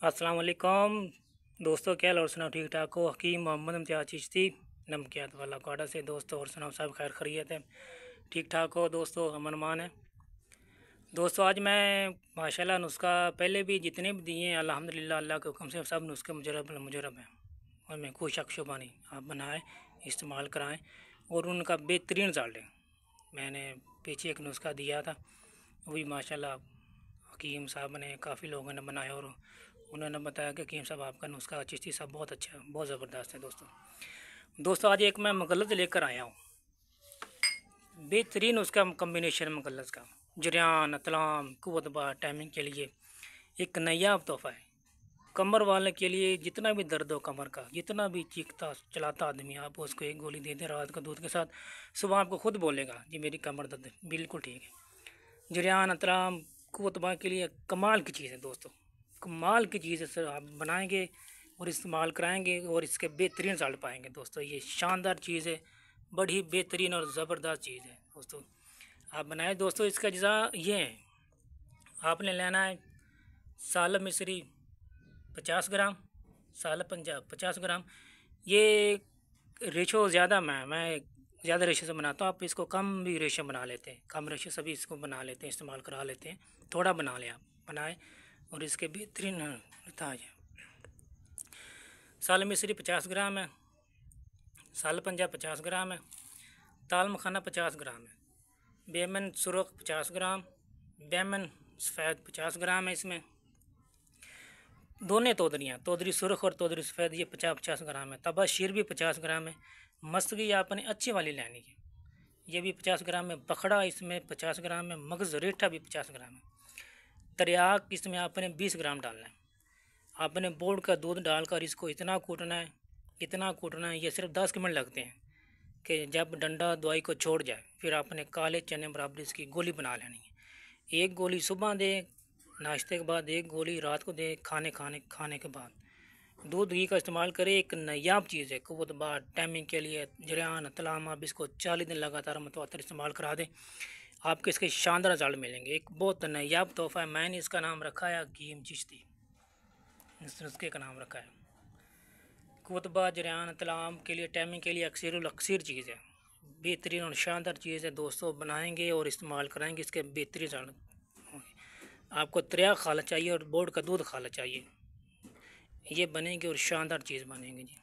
अस्सलाम वालेकुम दोस्तों, क्या हाल और सुनाओ? ठीक ठाक हो? हकीम मोहम्मद इम्तियाज़ चिश्ती नमकियात वाला काड़ा से दोस्तों, और सुनाओ सब खैर खैरियत है? ठीक ठाक हो दोस्तों? अमन मान है दोस्तों। आज मैं माशाल्लाह नुस्खा पहले भी जितने भी दिए हैं अल्हम्दुलिल्लाह अल्लाह के हुक्म से सब नुस्खे मुजरब हैं, और मैं कोई शक शुबा नहीं। आप बनाएं, इस्तेमाल कराएं और उनका बेहतरीन रिज़ल्ट है। मैंने पीछे एक नुस्खा दिया था, वो भी माशाल्लाह हकीम साहब ने, काफ़ी लोगों ने बनाया और उन्होंने बताया कि हकीम साहब आपका नुस्खा चिश्ती साहब बहुत अच्छा है, बहुत ज़बरदस्त है। दोस्तों आज एक मैं मगलत लेकर आया हूँ, बेहतरीन उसका कम्बिनेशन मगलत का जरियान अतलाम कुव्वत टाइमिंग के लिए एक नायाब तोहफ़ा है। कमर वाले के लिए जितना भी दर्द हो कमर का, जितना भी चीखता चलाता आदमी, आप उसको एक गोली दे दें रात को दूध के साथ, सुबह आपको खुद बोलेगा जी मेरी कमर दर्द बिल्कुल ठीक है। जरियान अतलाम कुव्वत के लिए कमाल की चीज़ है दोस्तों, कमाल की चीज़ है सर। आप बनाएंगे और इस्तेमाल कराएंगे और इसके बेहतरीन रिजल्ट पाएंगे दोस्तों। ये शानदार चीज़ है, बड़ी बेहतरीन और ज़बरदस्त चीज़ है दोस्तों। आप बनाए दोस्तों। इसका अज्जा ये है, आपने लेना है सालब मिस्री 50 ग्राम, सालब पंजाब 50 ग्राम। ये रेशो ज़्यादा मैं ज़्यादा रेशो से बनाता हूँ, आप इसको कम भी रेशो बना लेते हैं, कम रेशो से भी इसको बना लेते हैं, इस्तेमाल करा लेते हैं। थोड़ा बना लें, आप बनाएं और इसके बेहतरीन ताज है। साल मिस्री 50 ग्राम है, साल पंजाब 50 ग्राम है, ताल मखाना 50 ग्राम है, बेमन सुरख 50 ग्राम, बेमन सफ़ेद 50 ग्राम है। इसमें दोनों तोदरियाँ, तोदरी सुरख और तोदरी सफ़ेद, ये 50-50 ग्राम है। तबा शीर भी 50 ग्राम है। मस्तगी आपने अच्छी वाली लेनी है, ये भी 50 ग्राम है। बखड़ा इसमें 50 ग्राम है। मगज़ रेठा भी 50 ग्राम है। तरियाक इसमें आपने 20 ग्राम डालना है। आपने बोर्ड का दूध डालकर इसको इतना कूटना है, इतना कूटना है, ये सिर्फ 10 मिनट लगते हैं कि जब डंडा दवाई को छोड़ जाए, फिर आपने काले चने बराबर इसकी गोली बना लेनी है। एक गोली सुबह दे नाश्ते के बाद, एक गोली रात को दे खाने के बाद। दूध घी का इस्तेमाल करें, एक नायाब चीज़ है कुव्वत टाइमिंग के लिए। जरियान तलाम आप इसको 40 दिन लगातार मतवातर इस्तेमाल करा दें, आपको इसके शानदार रिजल्ट मिलेंगे। एक बहुत नायाब तोहफ़ा है। मैंने इसका नाम रखा है हकीम चिश्ती, इस नुस्खे का नाम रखा है। कुतबा जरियान तलाम के लिए, टाइमिंग के लिए अक्सर चीज़ है, बेहतरीन और शानदार चीज़ है दोस्तों। बनाएंगे और इस्तेमाल कराएंगे, इसके बेहतरीन रिजल्ट। आपको तरिया खाला चाहिए और बोर्ड का दूध खाला चाहिए, ये बनेंगे और शानदार चीज़ बनेंगे जी।